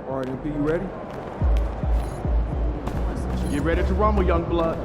All right, MP, you ready? Get ready to rumble, young blood.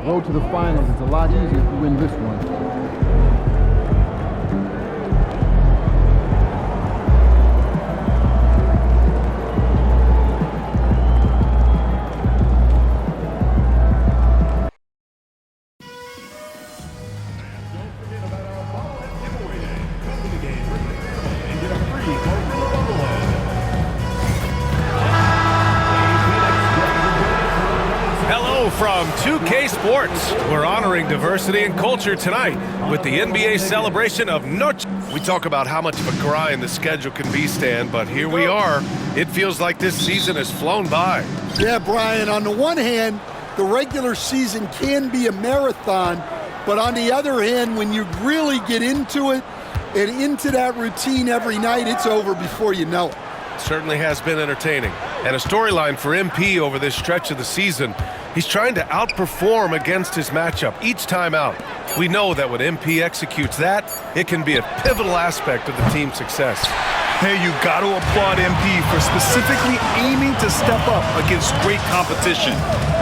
Road to the finals is a lot easier if you win this one. From 2K Sports, we're honoring diversity and culture tonight with the NBA celebration of Noche. We talk about how much of a grind the schedule can be, Stan, but here we are. It feels like this season has flown by. Yeah, Brian, on the one hand, the regular season can be a marathon, but on the other hand, when you really get into it and into that routine every night, it's over before you know it. Certainly has been entertaining. And a storyline for MP over this stretch of the season. He's trying to outperform against his matchup each time out. We know that when MP executes that, it can be a pivotal aspect of the team's success. Hey, you got to applaud MP for specifically aiming to step up against great competition.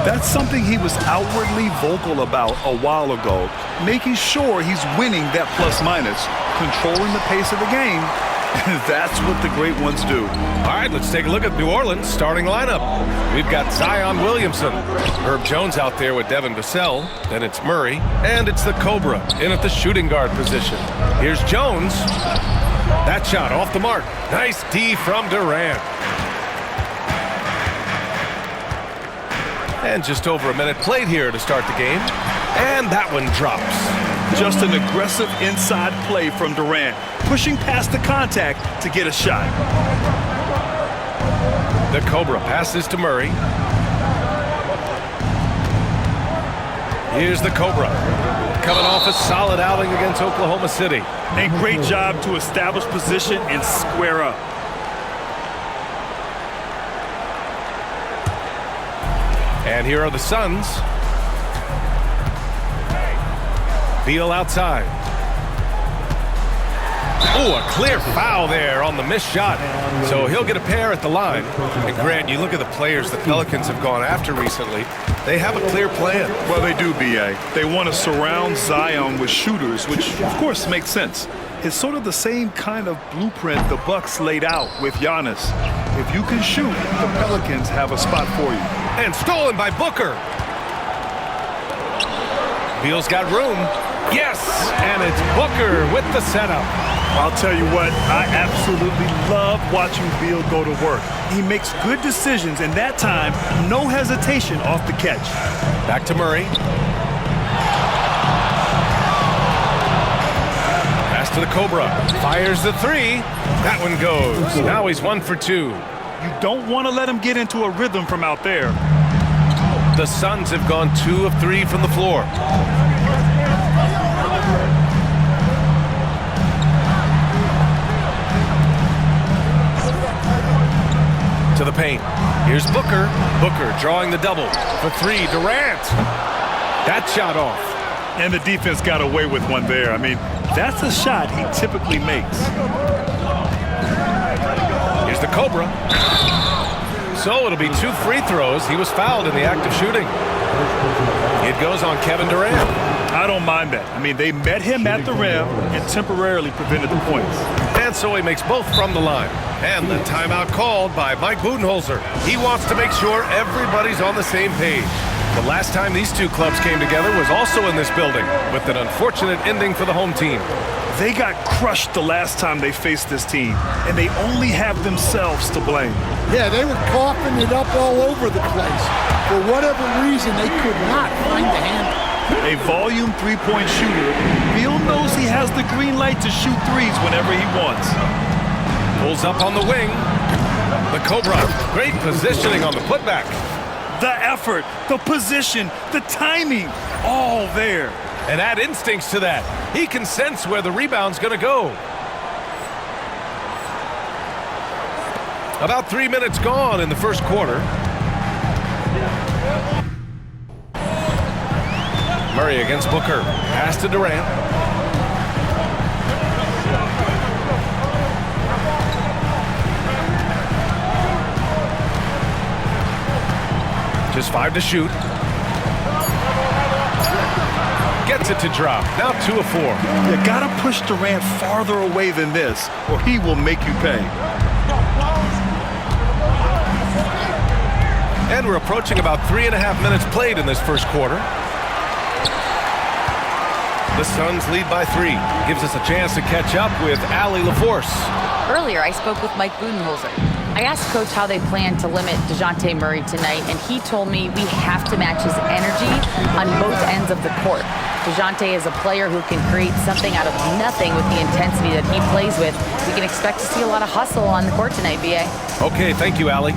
That's something he was outwardly vocal about a while ago, making sure he's winning that plus-minus, controlling the pace of the game. That's what the great ones do. All right, let's take a look at New Orleans' starting lineup. We've got Zion Williamson, Herb Jones out there with Devin Vassell, then it's Murray, and it's the Cobra in at the shooting guard position. Here's Jones. That shot off the mark. Nice D from Durant. And just over a minute played here to start the game. And that one drops. Just an aggressive inside play from Durant, pushing past the contact to get a shot. The Cobra passes to Murray. Here's the Cobra, coming off a solid outing against Oklahoma City. A great job to establish position and square up. And here are the Suns. Beal outside. Oh, a clear foul there on the missed shot. So he'll get a pair at the line. And Grant, you look at the players the Pelicans have gone after recently. They have a clear plan. Well, they do, B.A. They want to surround Zion with shooters, which of course makes sense. It's sort of the same kind of blueprint the Bucks laid out with Giannis. If you can shoot, the Pelicans have a spot for you. And stolen by Booker. Beal's got room. Yes, and it's Booker with the setup. I'll tell you what, I absolutely love watching Beal go to work. He makes good decisions, and that time, no hesitation off the catch. Back to Murray. Pass to the Cobra. Fires the three. That one goes. Now he's 1 for 2. You don't want to let him get into a rhythm from out there. The Suns have gone 2 of 3 from the floor. paint. Here's Booker. Booker drawing the double. For three, Durant. That shot off. And the defense got away with one there. I mean, that's a shot he typically makes. Here's the Cobra. So it'll be 2 free throws. He was fouled in the act of shooting. It goes on Kevin Durant. I don't mind that. I mean, they met him at the rim and temporarily prevented the points. And so he makes both from the line. And the timeout called by Mike Budenholzer. He wants to make sure everybody's on the same page. The last time these two clubs came together was also in this building, with an unfortunate ending for the home team. They got crushed the last time they faced this team, and they only have themselves to blame. Yeah, they were coughing it up all over the place. For whatever reason, they could not find the handle. A volume three-point shooter, Beal knows he has the green light to shoot threes whenever he wants. Pulls up on the wing. The Cobra, great positioning on the putback. The effort, the position, the timing, all there. And add instincts to that. He can sense where the rebound's going to go. About 3 minutes gone in the first quarter. Murray against Booker. Pass to Durant. Just 5 to shoot. Gets it to drop. Now 2 of 4. You gotta push Durant farther away than this, or he will make you pay. And we're approaching about 3.5 minutes played in this first quarter. The Suns lead by 3. Gives us a chance to catch up with Allie LaForce. Earlier, I spoke with Mike Budenholzer. I asked Coach how they plan to limit DeJounte Murray tonight, and he told me we have to match his energy on both ends of the court. DeJounte is a player who can create something out of nothing with the intensity that he plays with. We can expect to see a lot of hustle on the court tonight, B.A. Okay, thank you, Allie.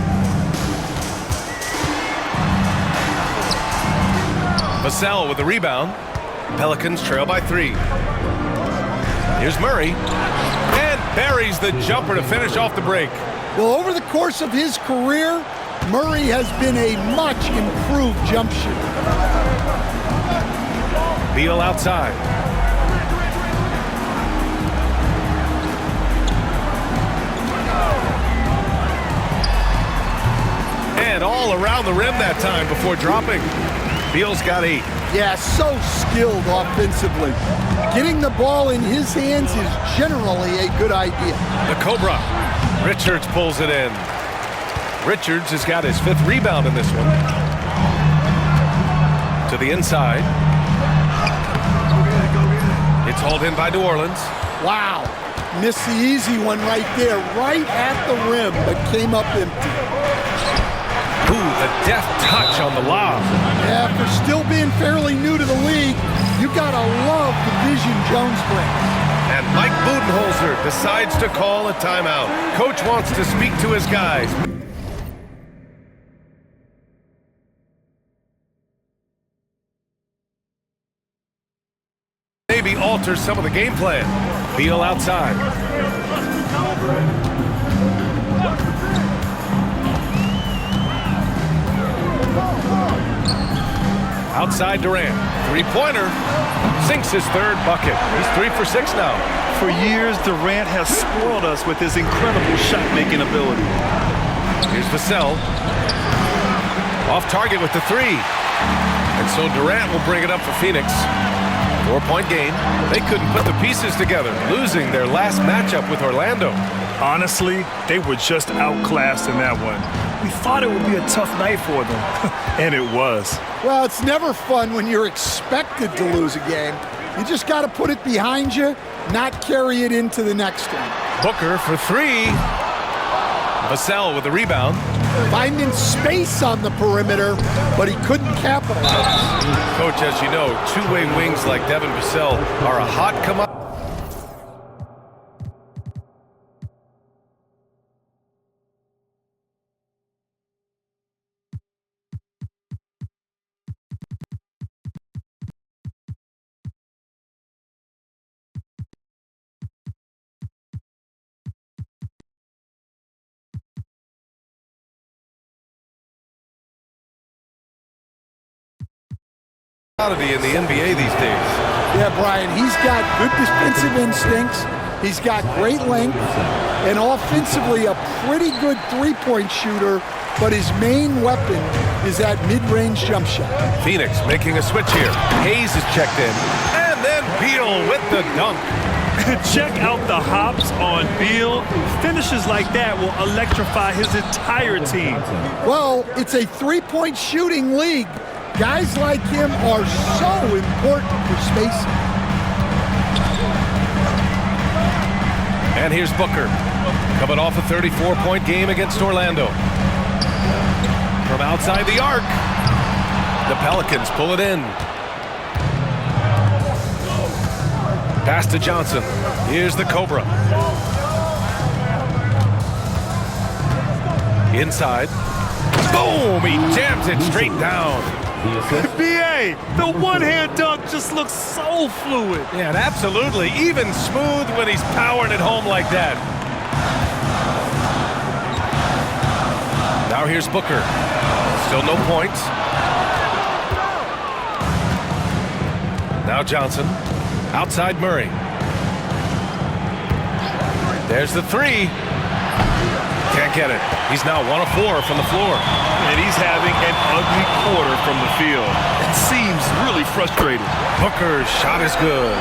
Vassell with the rebound. Pelicans trail by 3. Here's Murray. And buries the jumper to finish off the break. Well, over the course of his career, Murray has been a much improved jump shooter. Beal outside. And all around the rim that time before dropping. Beal's got 8. Yeah, so skilled offensively. Getting the ball in his hands is generally a good idea. The Cobra. Richards pulls it in. Richards has got his 5th rebound in this one. To the inside. It's hauled in by New Orleans. Wow. Missed the easy one right there, right at the rim, but came up empty. Ooh, the deft touch on the lob. Yeah, for still being fairly new to the league, you gotta love the vision Jones brings. And Mike Budenholzer decides to call a timeout. Coach wants to speak to his guys. Maybe alter some of the game plan. Beal outside. Outside Durant. 3-pointer. Sinks his 3rd bucket. He's 3 for 6 now. For years, Durant has spoiled us with his incredible shot-making ability. Here's Vassell. Off target with the 3. And so Durant will bring it up for Phoenix. 4-point game. They couldn't put the pieces together, losing their last matchup with Orlando. Honestly, they were just outclassed in that one. We thought it would be a tough night for them, and it was. Well, it's never fun when you're expected to lose a game. You just got to put it behind you, not carry it into the next one. Booker for 3. Vassell with the rebound. Finding space on the perimeter, but he couldn't capitalize. Coach, as you know, two-way wings like Devin Vassell are a hot commodity. in the NBA these days. Yeah, Brian, he's got good defensive instincts. He's got great length, and offensively a pretty good three-point shooter, but his main weapon is that mid-range jump shot. Phoenix making a switch here. Hayes is checked in. And then Beal with the dunk. Check out the hops on Beal. Finishes like that will electrify his entire team. Well, it's a three-point shooting league. Guys like him are so important for spacing. And here's Booker, coming off a 34-point game against Orlando. From outside the arc, the Pelicans pull it in. Pass to Johnson. Here's the Cobra. Inside. Boom! He jams it straight down. BA, the one-hand dunk just looks so fluid. Yeah, and absolutely. Even smooth when he's powering it home like that. Now here's Booker. Still no points. Now Johnson. Outside Murray. There's the three. Can't get it. He's now 1 of 4 from the floor. And he's having an ugly quarter from the field. It seems really frustrating. Booker's shot is good.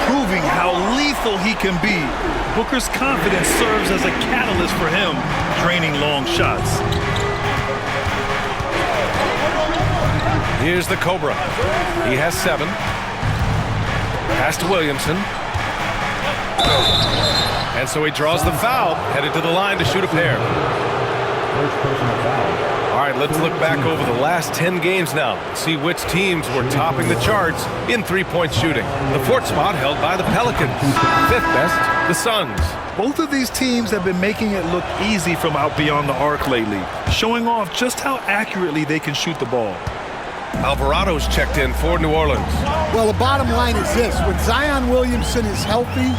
Proving how lethal he can be. Booker's confidence serves as a catalyst for him, draining long shots. Here's the Cobra. He has 7. Pass to Williamson. And so he draws the foul, headed to the line to shoot a pair. All right, let's look back over the last 10 games now. See which teams were topping the charts in three-point shooting. The 4th spot held by the Pelicans. 5th best, the Suns. Both of these teams have been making it look easy from out beyond the arc lately, showing off just how accurately they can shoot the ball. Alvarado's checked in for New Orleans. Well, the bottom line is this. When Zion Williamson is healthy,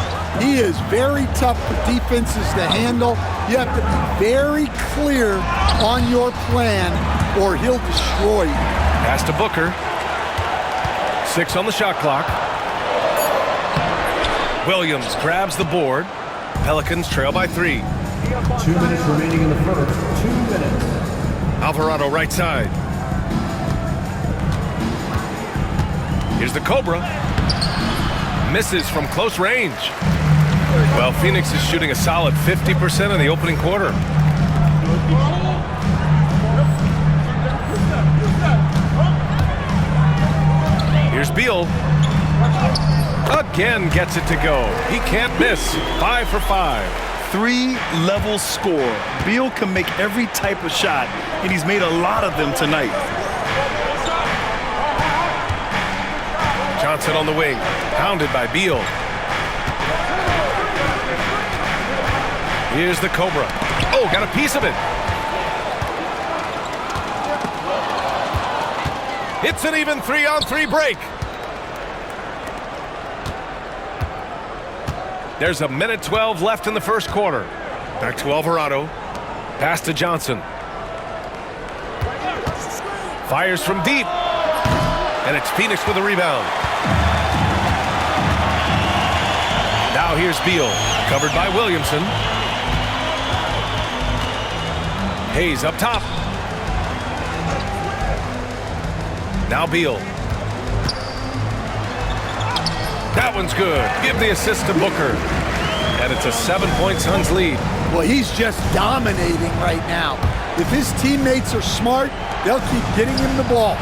he is very tough for defenses to handle. You have to be very clear on your plan or he'll destroy you. Pass to Booker. 6 on the shot clock. Williams grabs the board. Pelicans trail by 3. 2 minutes remaining in the first. 2 minutes. Alvarado right side. Here's the Cobra. Misses from close range. Well, Phoenix is shooting a solid 50% in the opening quarter. Here's Beal. Again gets it to go. He can't miss. 5 for 5. 3-level score. Beal can make every type of shot, and he's made a lot of them tonight. Johnson on the wing, pounded by Beal. Here's the Cobra. Oh, got a piece of it. It's an even 3-on-3 break. There's a minute 12 left in the first quarter. Back to Alvarado. Pass to Johnson. Fires from deep. And it's Phoenix with a rebound. Now here's Beal, covered by Williamson. Hayes up top. Now Beal. That one's good. Give the assist to Booker. And it's a 7-point Suns lead. Well, he's just dominating right now. If his teammates are smart, they'll keep getting him the ball.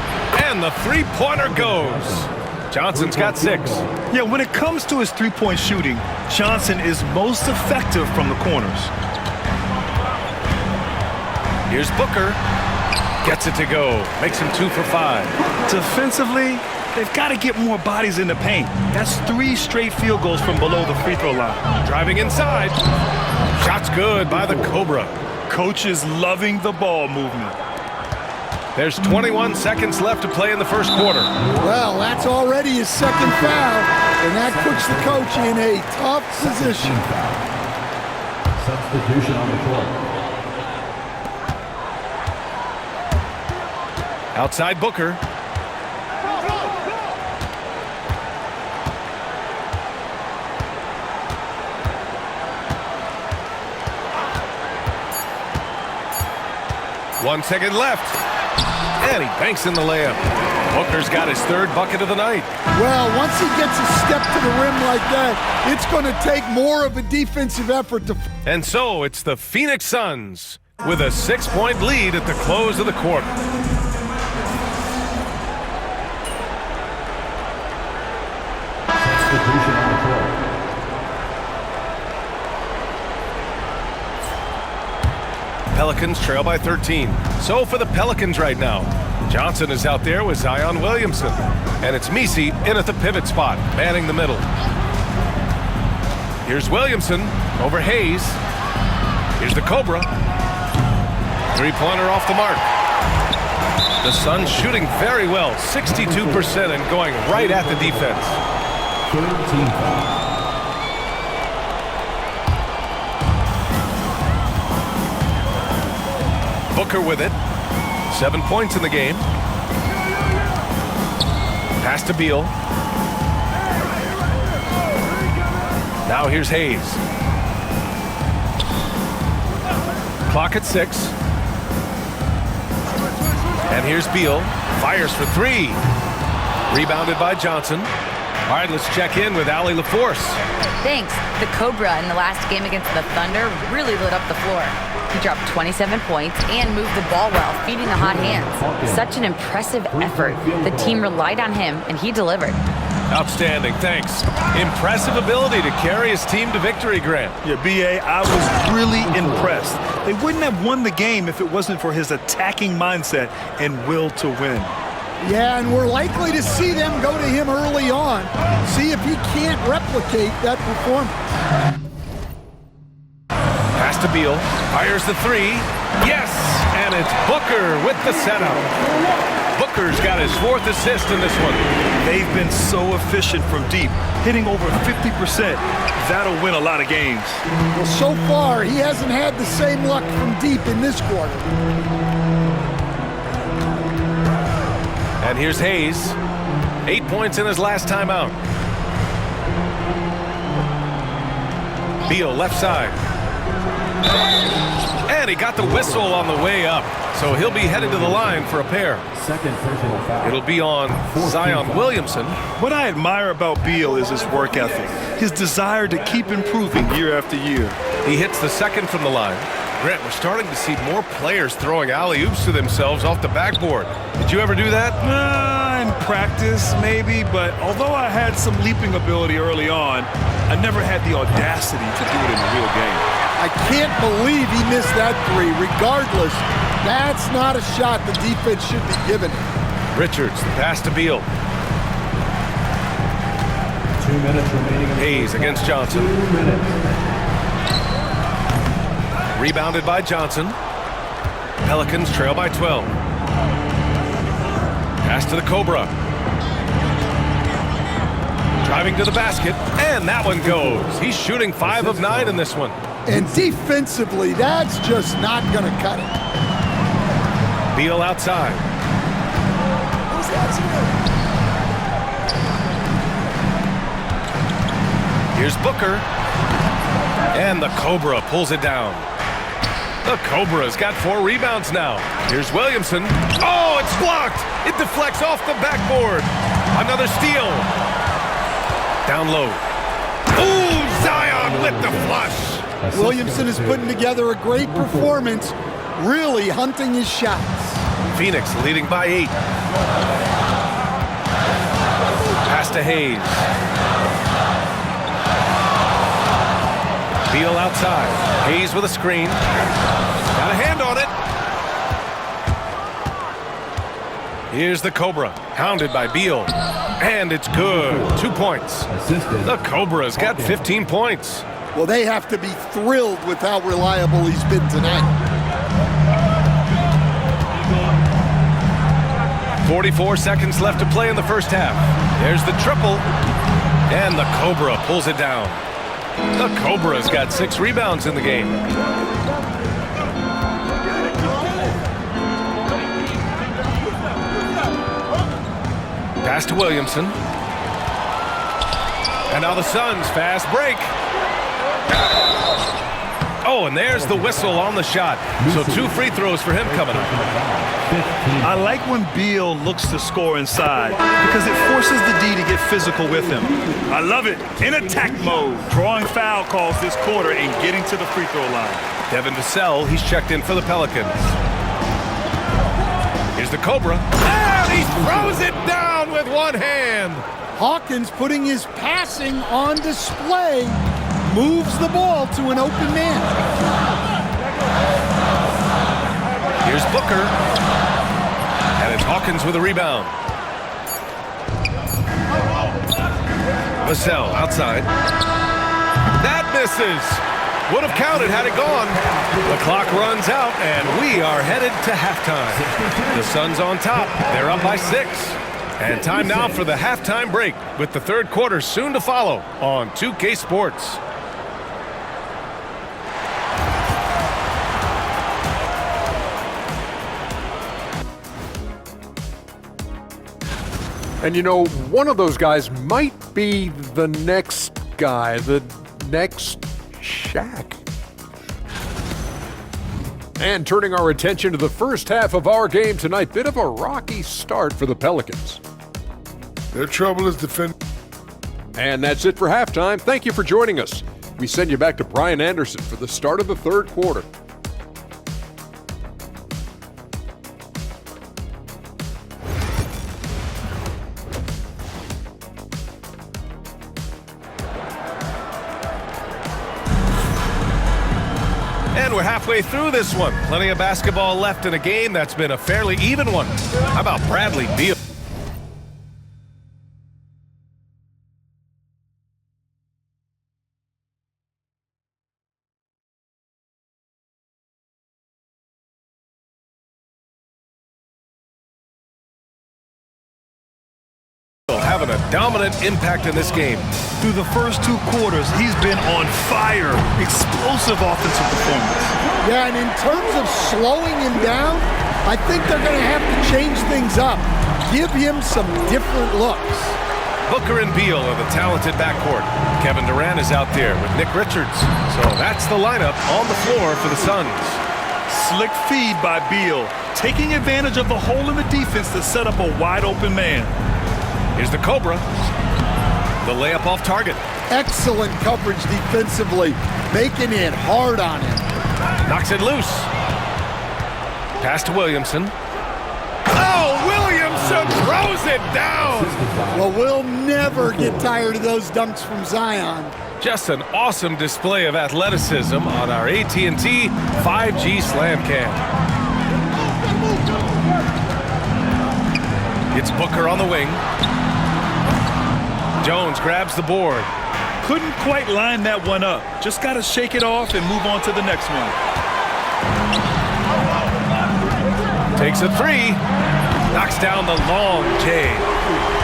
And the three-pointer goes. Johnson's got 6. Yeah, when it comes to his three-point shooting, Johnson is most effective from the corners. Here's Booker. Gets it to go. Makes him 2 for 5. Defensively, they've got to get more bodies in the paint. That's 3 straight field goals from below the free throw line. Driving inside. Shot's good by the Cobra. Coach is loving the ball movement. There's 21 seconds left to play in the first quarter. Well, that's already his 2nd foul, and that puts the coach in a tough position. Substitution on the court. Outside Booker. 1 second left. And he banks in the layup. Booker's got his third bucket of the night. Well, once he gets a step to the rim like that, it's going to take more of a defensive effort to... And so it's the Phoenix Suns with a 6-point lead at the close of the quarter. Substitution on the court. Pelicans trail by 13. So for the Pelicans right now, Johnson is out there with Zion Williamson. And it's Messi in at the pivot spot, manning the middle. Here's Williamson over Hayes. Here's the Cobra. Three-pointer off the mark. The Suns shooting very well, 62% and going right at the defense. 13 foul. Booker with it. 7 points in the game. Pass to Beal. Now here's Hayes. Clock at 6. And here's Beal. Fires for 3. Rebounded by Johnson. All right, let's check in with Allie LaForce. Thanks. The Cobra in the last game against the Thunder really lit up the floor. He dropped 27 points and moved the ball well, feeding the hot hands. Such an impressive effort. The team relied on him, and he delivered. Outstanding, thanks. Impressive ability to carry his team to victory, Grant. Yeah, B.A., I was really impressed. They wouldn't have won the game if it wasn't for his attacking mindset and will to win. Yeah, and we're likely to see them go to him early on. See if he can't replicate that performance. Pass to Beal. Fires the 3. Yes! And it's Booker with the setup. Booker's got his 4th assist in this one. They've been so efficient from deep, hitting over 50%. That'll win a lot of games. Well, so far, he hasn't had the same luck from deep in this quarter. And here's Hayes. 8 points in his last time out. Beal left side. And he got the whistle on the way up. So he'll be headed to the line for a pair. Second personal foul. It'll be on Zion Williamson. What I admire about Beal is his work ethic, his desire to keep improving year after year. He hits the second from the line. Grant, we're starting to see more players throwing alley-oops to themselves off the backboard. Did you ever do that? In practice, maybe, but although I had some leaping ability early on, I never had the audacity to do it in a real game. I can't believe he missed that 3. Regardless, that's not a shot the defense should be giving him. Richards, the pass to Beal. 2 minutes remaining. Hayes against Johnson. 2 minutes. Rebounded by Johnson. Pelicans trail by 12. Pass to the Cobra. Driving to the basket, and that one goes. He's shooting 5 of 9 in this one. And defensively, that's just not going to cut it. Beal outside. Here's Booker. And the Cobra pulls it down. The Cobra's got 4 rebounds now. Here's Williamson. Oh, it's blocked. It deflects off the backboard. Another steal. Down low. Ooh, Zion with the flush. Williamson is putting together a great performance, really hunting his shots. Phoenix leading by 8. Pass to Hayes. Beal outside. Hayes with a screen. Got a hand on it. Here's the Cobra. Hounded by Beal. And it's good. 2 points. Assisted. The Cobra's got 15 points. Well, they have to be thrilled with how reliable he's been tonight. 44 seconds left to play in the first half. There's the triple. And the Cobra pulls it down. The Cobra's got 6 rebounds in the game. Pass to Williamson. And now the Suns fast break. Oh, and there's the whistle on the shot. So 2 free throws for him coming up. I like when Beal looks to score inside because it forces the D to get physical with him. I love it. In attack mode, drawing foul calls this quarter and getting to the free throw line. Devin Vassell, he's checked in for the Pelicans. Here's the Cobra. And he throws it down with one hand. Hawkins putting his passing on display, moves the ball to an open man. Here's Booker. And it's Hawkins with a rebound. Vassell outside. That misses. Would have counted had it gone. The clock runs out, and we are headed to halftime. The Suns on top. They're up by 6. And time now for the halftime break, with the third quarter soon to follow on 2K Sports. And you know, one of those guys might be the next guy, the next Shaq. And turning our attention to the first half of our game tonight, bit of a rocky start for the Pelicans. Their trouble is defending. And that's it for halftime. Thank you for joining us. We send you back to Brian Anderson for the start of the third quarter. And we're halfway through this one. Plenty of basketball left in a game that's been a fairly even one. How about Bradley Beal? Having a dominant impact in this game. Through the first 2 quarters, he's been on fire. Explosive offensive performance. Yeah, and in terms of slowing him down, I think they're going to have to change things up. Give him some different looks. Booker and Beal are the talented backcourt. Kevin Durant is out there with Nick Richards. So that's the lineup on the floor for the Suns. Slick feed by Beal, taking advantage of the hole in the defense to set up a wide-open man. Here's the Cobra. The layup off target. Excellent coverage defensively, making it hard on him. Knocks it loose. Pass to Williamson. Oh, Williamson throws it down. Well, we'll never get tired of those dunks from Zion. Just an awesome display of athleticism on our AT&T 5G Slam Cam. It's Booker on the wing. Jones grabs the board. Couldn't quite line that one up. Just got to shake it off and move on to the next one. Takes a 3. Knocks down the long J.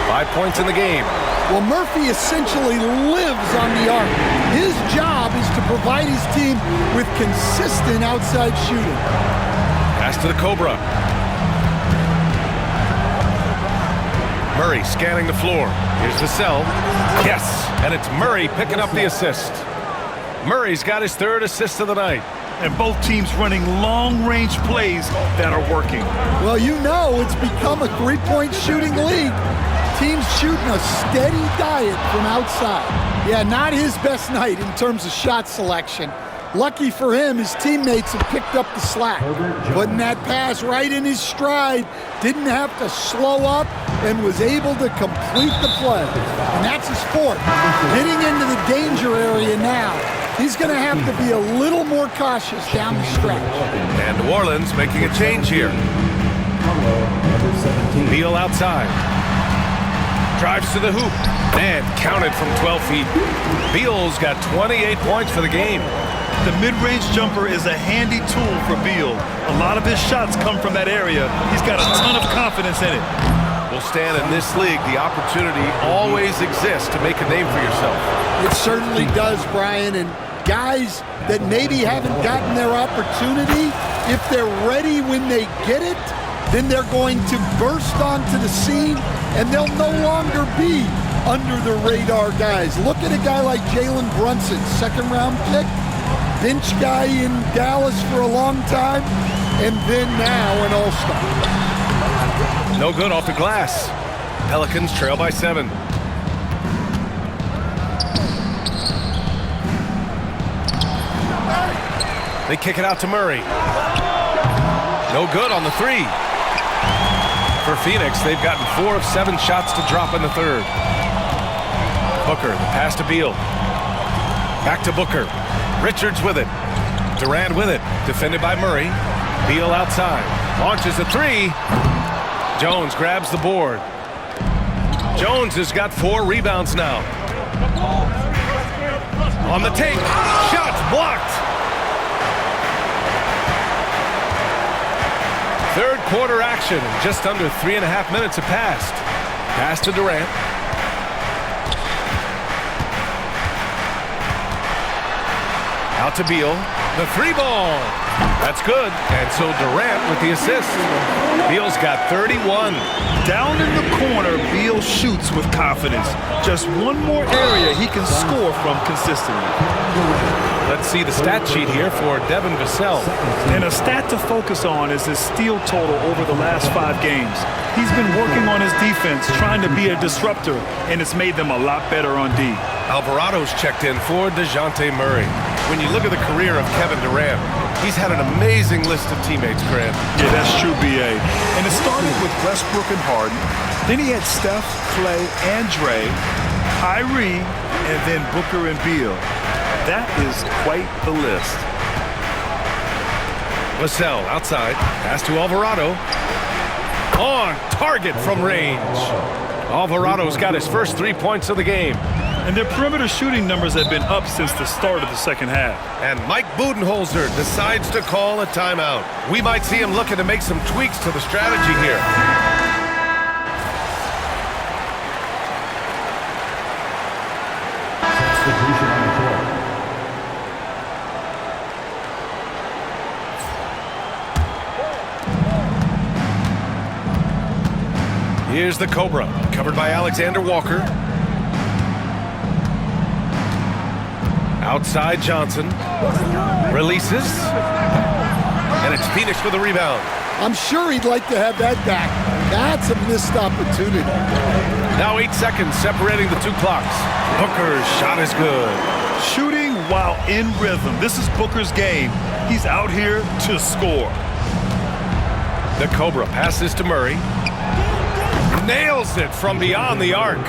5 points in the game. Well, Murphy essentially lives on the arc. His job is to provide his team with consistent outside shooting. Pass to the Cobra. Murray scanning the floor. Here's Vassell. Yes, and it's Murray picking up the assist. Murray's got his 3rd assist of the night. And both teams running long-range plays that are working. Well, you know it's become a three-point shooting league. Teams shooting a steady diet from outside. Yeah, not his best night in terms of shot selection. Lucky for him, his teammates have picked up the slack. Putting that pass right in his stride, didn't have to slow up, and was able to complete the play. And that's his 4th. Getting into the danger area now. He's going to have to be a little more cautious down the stretch. And New Orleans making a change here. Beal outside. Drives to the hoop. And counted from 12 feet. Beal's got 28 points for the game. The mid-range jumper is a handy tool for Beal. A lot of his shots come from that area. He's got a ton of confidence in it. Well, Stan, in this league, the opportunity always exists to make a name for yourself. It certainly does, Brian. And guys that maybe haven't gotten their opportunity, if they're ready when they get it, then they're going to burst onto the scene, and they'll no longer be under the radar guys. Look at a guy like Jalen Brunson, 2nd-round pick. bench guy in Dallas for a long time, and then now an all-star. No good off the glass. Pelicans trail by 7. They kick it out to Murray. No good on the 3. For Phoenix, they've gotten 4 of 7 shots to drop in the third. Booker, the pass to Beal. Back to Booker. Richards with it. Durant with it. Defended by Murray. Beal outside. Launches a 3. Jones grabs the board. Jones has got 4 rebounds now. On the take. Shots blocked. Third quarter action. Just under 3.5 minutes have passed. Pass to Durant. Out to Beal. The 3 ball. That's good. And so Durant with the assist. Beal's got 31. Down in the corner, Beal shoots with confidence. Just one more area he can score from consistently. Let's see the stat sheet here for Devin Vassell. And a stat to focus on is his steal total over the last 5 games. He's been working on his defense, trying to be a disruptor, and it's made them a lot better on D. Alvarado's checked in for DeJounte Murray. When you look at the career of Kevin Durant, he's had an amazing list of teammates, Grant. Yeah, that's true, B.A. And it started with Westbrook and Harden. Then he had Steph, Clay, and Dre, Kyrie, and then Booker and Beal. That is quite the list. Vassell outside. Pass to Alvarado. On target from range. Alvarado's got his first 3 points of the game. And their perimeter shooting numbers have been up since the start of the second half. And Mike Budenholzer decides to call a timeout. We might see him looking to make some tweaks to the strategy here. Substitution on the court. Here's the Cobra, covered by Alexander Walker. Outside Johnson. Releases. And it's Phoenix with the rebound. I'm sure he'd like to have that back. That's a missed opportunity. Now 8 seconds separating the 2 clocks. Booker's shot is good. Shooting while in rhythm. This is Booker's game. He's out here to score. The Cobra passes to Murray. Nails it from beyond the arc.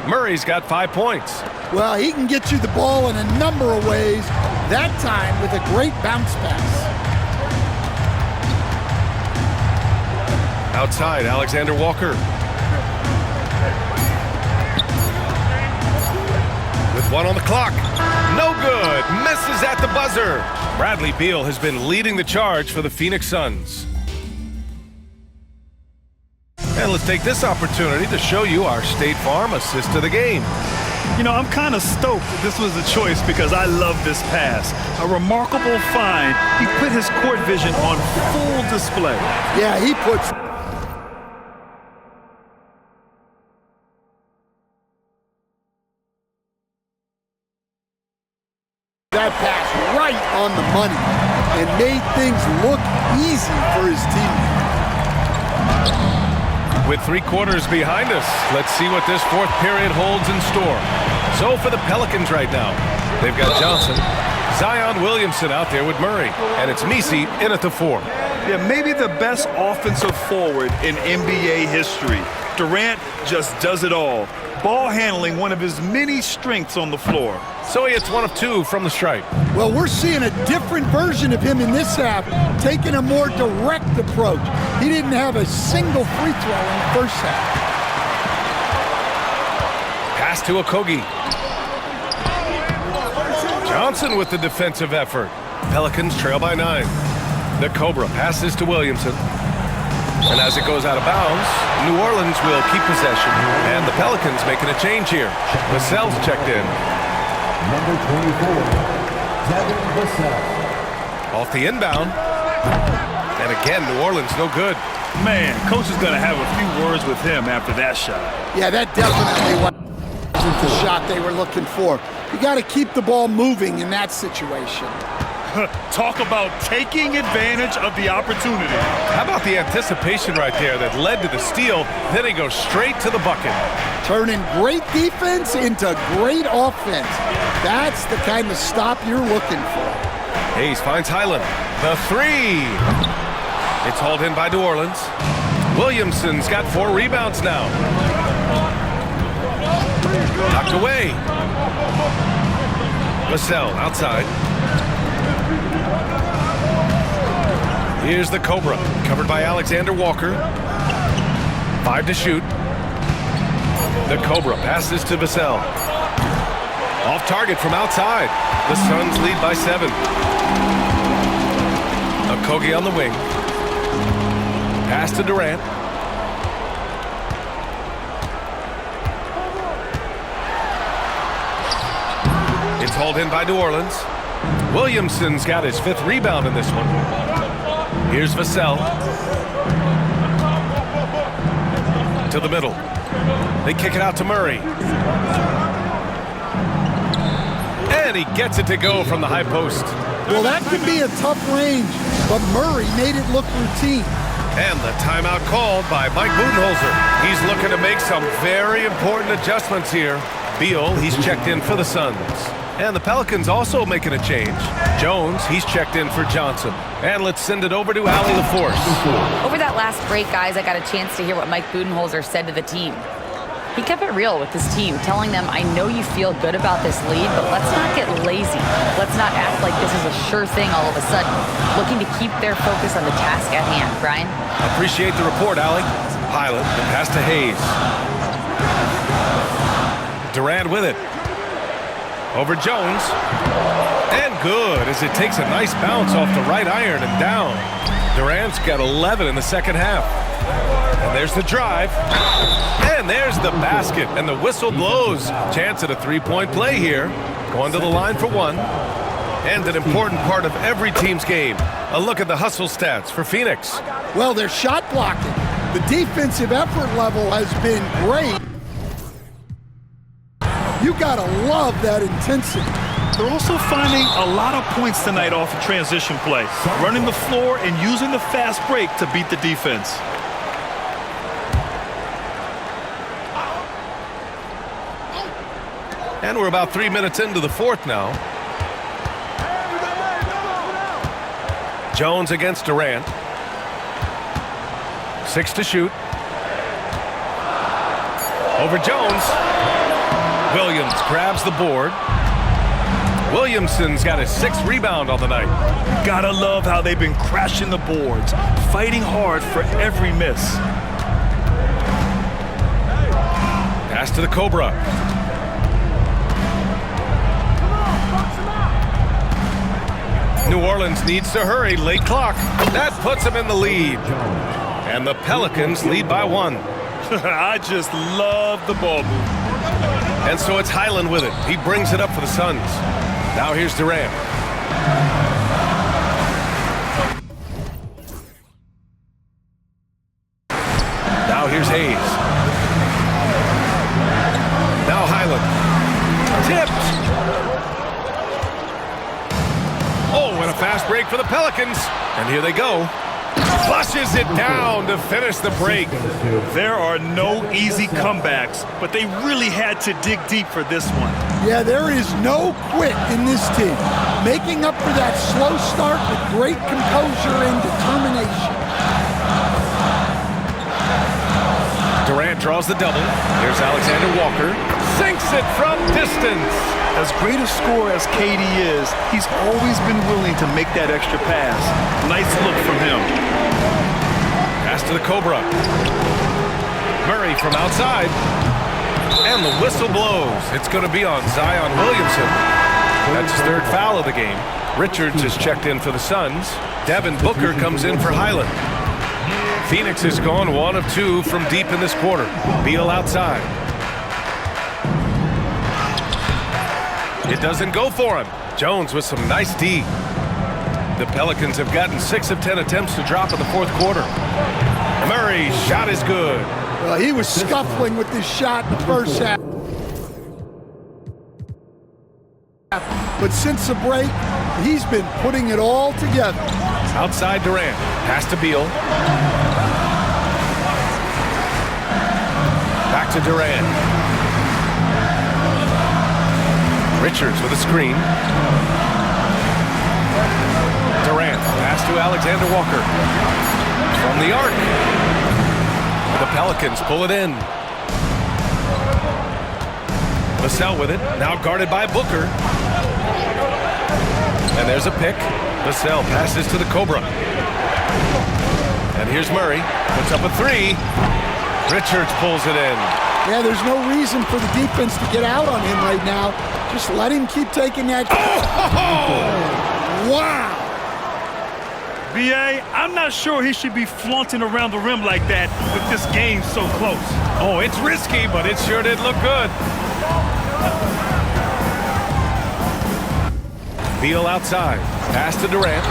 Murray's got 5 points. Well, he can get you the ball in a number of ways, that time with a great bounce pass. Outside, Alexander Walker. With 1 on the clock. No good. Misses at the buzzer. Bradley Beal has been leading the charge for the Phoenix Suns. And let's take this opportunity to show you our State Farm assist of the game. You know, I'm kind of stoked that this was a choice because I love this pass. A remarkable find. He put his court vision on full display. Yeah, he puts that pass right on the money and made things look easy for his team. With 3 quarters behind us, let's see what this 4th period holds in store. So for the Pelicans right now, they've got Johnson, Zion Williamson out there with Murray, and it's Messi in at the 4. Yeah, maybe the best offensive forward in NBA history. Durant just does it all. Ball handling, one of his many strengths on the floor. So he hits 1 of 2 from the stripe. Well, we're seeing a different version of him in this half, taking a more direct approach. He didn't have a single free throw in the first half. Pass to Okogie. Johnson with the defensive effort. Pelicans trail by 9. The Cobra passes to Williamson. And as it goes out of bounds, New Orleans will keep possession. And the Pelicans making a change here. Vassell's checked in. Number 24, Devin Vassell. Off the inbound. And again, New Orleans no good. Man, coach is going to have a few words with him after that shot. Yeah, that definitely was. isn't the shot they were looking for. You got to keep the ball moving in that situation. Talk about taking advantage of the opportunity. How about the anticipation right there that led to the steal? Then he goes straight to the bucket. Turning great defense into great offense. That's the kind of stop you're looking for. Hayes finds Highland. The three. It's hauled in by New Orleans. Williamson's got 4 rebounds now. Knocked away. Vassell outside. Here's the Cobra, covered by Alexander Walker. 5 to shoot. The Cobra passes to Vassell. Off target from outside. The Suns lead by 7. Okogie on the wing. Pass to Durant. It's hauled in by New Orleans. Williamson's got his 5th rebound in this one. Here's Vassell. To the middle. They kick it out to Murray. And he gets it to go from the high post. Well, that could be a tough range, but Murray made it look routine. And the timeout called by Mike Budenholzer. He's looking to make some very important adjustments here. Beal, he's checked in for the Suns. And the Pelicans also making a change. Jones, he's checked in for Johnson. And let's send it over to Allie LaForce. Over that last break, guys, I got a chance to hear what Mike Budenholzer said to the team. He kept it real with his team, telling them, I know you feel good about this lead, but let's not get lazy. Let's not act like this is a sure thing all of a sudden. Looking to keep their focus on the task at hand. Brian? Appreciate the report, Allie. Highland, the pass to Hayes. Durant with it. Over Jones. And good as it takes a nice bounce off the right iron and down. Durant's got 11 in the second half. And there's the drive. And there's the basket. And the whistle blows. Chance at a 3-point play here. Going to the line for 1. And an important part of every team's game. A look at the hustle stats for Phoenix. Well, they're shot blocking. The defensive effort level has been great. You gotta love that intensity. They're also finding a lot of points tonight off of transition play, running the floor and using the fast break to beat the defense. And we're about 3 minutes into the fourth now. Jones against Durant. 6 to shoot. Over Jones. Williams grabs the board. Williamson's got his 6th rebound on the night. Gotta love how they've been crashing the boards, fighting hard for every miss. Pass to the Cobra. New Orleans needs to hurry. Late clock. That puts them in the lead. And the Pelicans lead by 1. I just love the ball movement. And so it's Highland with it. He brings it up for the Suns. Now here's Durant. Now here's Hayes. Now Highland. Tipped. Oh, and a fast break for the Pelicans. And here they go. Flushes it down to finish the break. There are no easy comebacks, but they really had to dig deep for this one. Yeah, there is no quit in this team. Making up for that slow start with great composure and determination. Durant draws the double. Here's Alexander Walker. Sinks it from distance. As great a scorer as KD is, he's always been willing to make that extra pass. Nice look from him. Pass to the Cobra. Murray from outside. And the whistle blows. It's going to be on Zion Williamson. That's his 3rd foul of the game. Richards is checked in for the Suns. Devin Booker comes in for Highland. Phoenix has gone 1 of 2 from deep in this quarter. Beal outside. It doesn't go for him. Jones with some nice D. The Pelicans have gotten 6 of 10 attempts to drop in the 4th quarter. Murray's shot is good. Well, he was scuffling with this shot in the first half. but since the break, he's been putting it all together. Outside Durant. Pass to Beal. Back to Durant. Richards with a screen. Durant. Pass to Alexander Walker. From the arc. The Pelicans pull it in. Vassell with it. Now guarded by Booker. And there's a pick. Vassell passes to the Cobra. And here's Murray. Puts up a three. Richards pulls it in. Yeah, there's no reason for the defense to get out on him right now. Just let him keep taking that. Oh! Wow! B.A., I'm not sure he should be flaunting around the rim like that with this game so close. Oh, it's risky, but it sure did look good. Beal outside. Pass to Durant.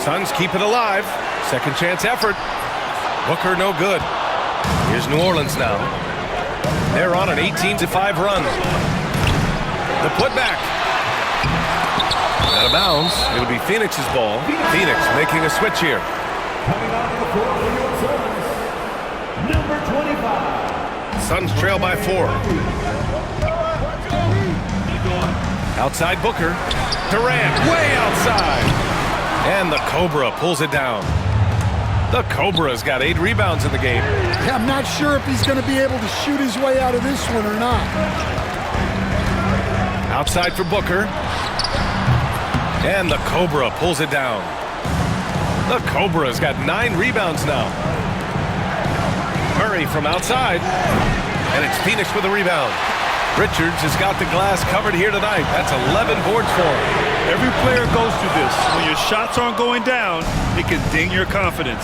Suns keep it alive. Second chance effort. Booker no good. Here's New Orleans now. They're on an 18-5 run. The putback. Out of bounds. It'll be Phoenix's ball. Phoenix making a switch here. Number 25. Suns trail by 4. Outside Booker. Durant way outside. And the Cobra pulls it down. The Cobra's got 8 rebounds in the game. Yeah, I'm not sure if he's going to be able to shoot his way out of this one or not. Outside for Booker. And the Cobra pulls it down. The Cobra's got 9 rebounds now. Murray from outside. And it's Phoenix with a rebound. Richards has got the glass covered here tonight. That's 11 boards for him. Every player goes through this. When your shots aren't going down, it can ding your confidence.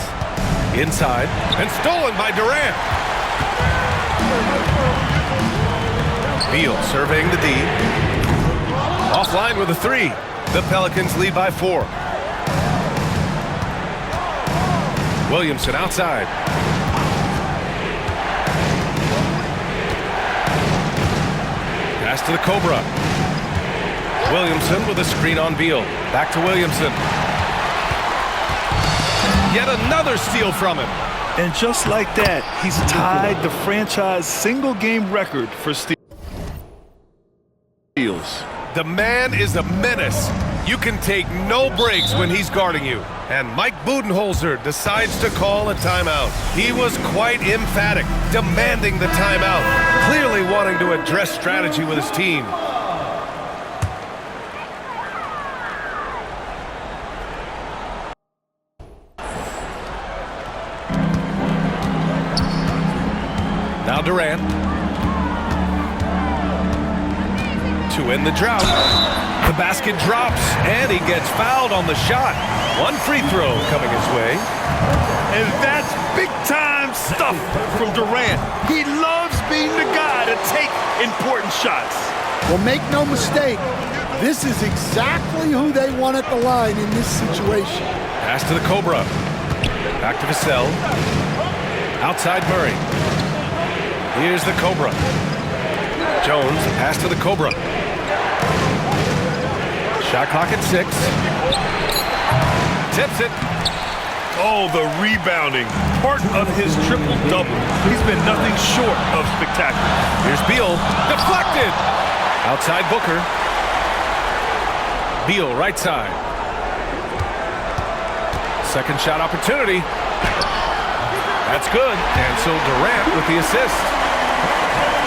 Inside. And stolen by Durant. Beal surveying the D. Offline with a 3. The Pelicans lead by 4. Williamson outside. Pass to the Cobra. Williamson with a screen on Beal. Back to Williamson. Yet another steal from him. And just like that, he's tied the franchise single-game record for steals. The man is a menace. You can take no breaks when he's guarding you. And Mike Budenholzer decides to call a timeout. He was quite emphatic, demanding the timeout, clearly wanting to address strategy with his team. Now Durant. To end the drought. The basket drops, and he gets fouled on the shot. One free throw coming his way. And that's big-time stuff from Durant. He loves being the guy to take important shots. Well, make no mistake, this is exactly who they want at the line in this situation. Pass to the Cobra. Back to Vassell. Outside Murray. Here's the Cobra. Jones, pass to the Cobra. Shot clock at 6. Tips it. Oh, the rebounding. Part of his triple-double. He's been nothing short of spectacular. Here's Beal. Deflected. Outside Booker. Beal, right side. Second shot opportunity. That's good. And so Durant with the assist.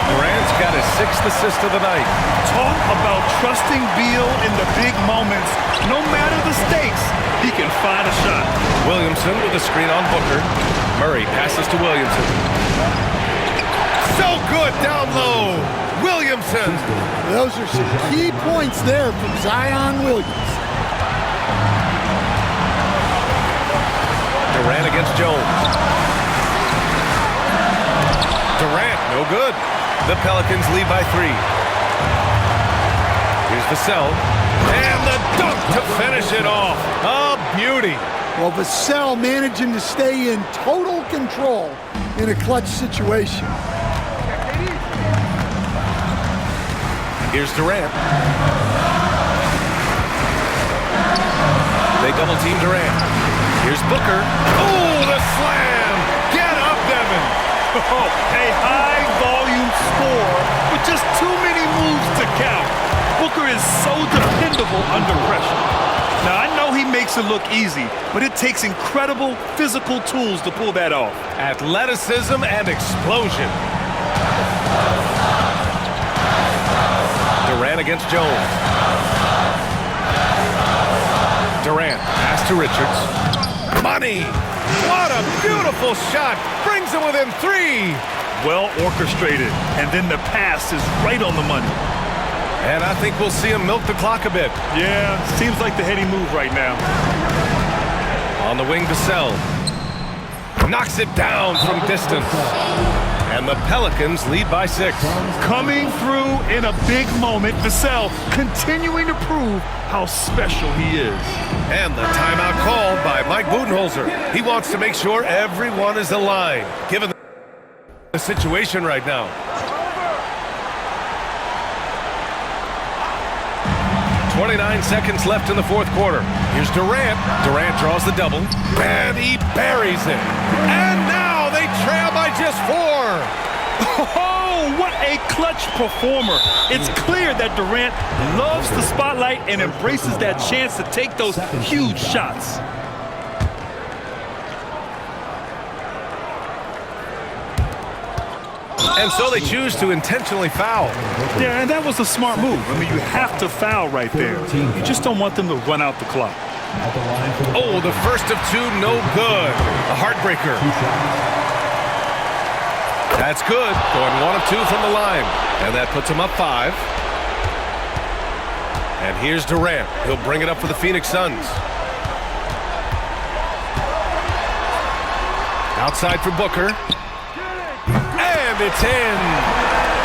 Durant's got his 6th assist of the night. Talk about trusting Beal in the big moments. No matter the stakes, he can find a shot. Williamson with a screen on Booker. Murray passes to Williamson. So good down low. Williamson. Those are some key points there from Zion Williams. Durant against Jones. Durant, no good. The Pelicans lead by 3. Here's Vassell. And the dunk to finish it off. A beauty. Well, Vassell managing to stay in total control in a clutch situation. Here's Durant. They double team Durant. Here's Booker. Oh, the slam! Get up, Devin! Oh, a high-volume score with just too many moves to count. Booker is so dependable under pressure. Now, I know he makes it look easy, but it takes incredible physical tools to pull that off. Athleticism and explosion. Durant against Jones. Durant, pass to Richards. Money! What a beautiful shot! Brings him within 3! Well orchestrated, and then the pass is right on the money. And I think we'll see him milk the clock a bit. Yeah, seems like the heady move right now. On the wing, Vassell. Knocks it down from distance. And the Pelicans lead by 6. Coming through in a big moment, Vassell continuing to prove how special he is. And the timeout called by Mike Budenholzer. He wants to make sure everyone is aligned, given the situation right now. 29 seconds left in the fourth quarter. Here's Durant. Durant draws the double, and he buries it. And now they trail by just 4. Oh, what a clutch performer. It's clear that Durant loves the spotlight and embraces that chance to take those huge shots. And so they choose to intentionally foul. Yeah, and that was a smart move. I mean, you have to foul right there. You just don't want them to run out the clock. Oh, the first of 2, no good. A heartbreaker. That's good. Going 1 of 2 from the line. And that puts him up 5. And here's Durant. He'll bring it up for the Phoenix Suns. Outside for Booker. And it's in.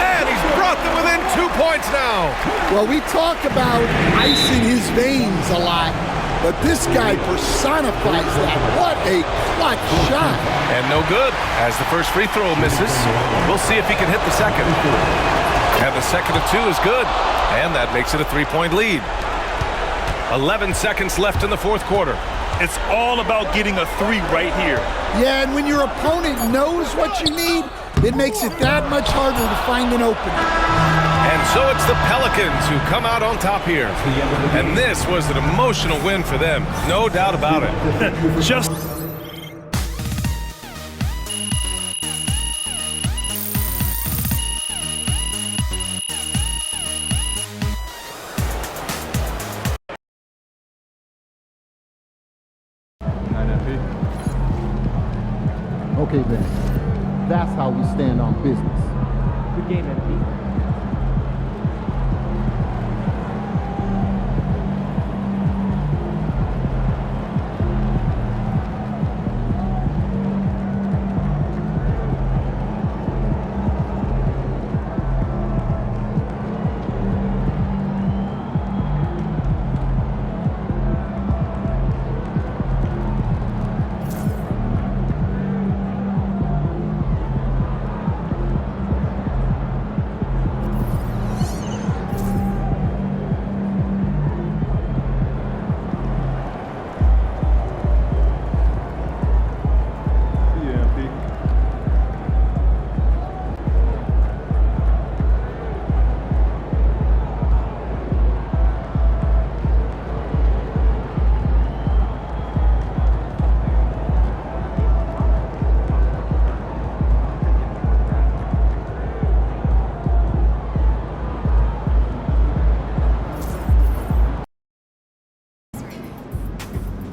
And he's brought them within 2 points now. Well, we talk about ice in his veins a lot, but this guy personifies that. What a clutch shot. And no good, as the first free throw misses. We'll see if he can hit the second. And the second of 2 is good. And that makes it a 3-point lead. 11 seconds left in the fourth quarter. It's all about getting a 3 right here. Yeah, and when your opponent knows what you need, it makes it that much harder to find an opening. And so it's the Pelicans who come out on top here. And this was an emotional win for them, no doubt about it. Just Okay, then. That's how we stand on business. Good game, MP.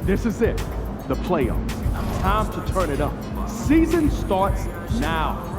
This is it, the playoffs. Time to turn it up. Season starts now.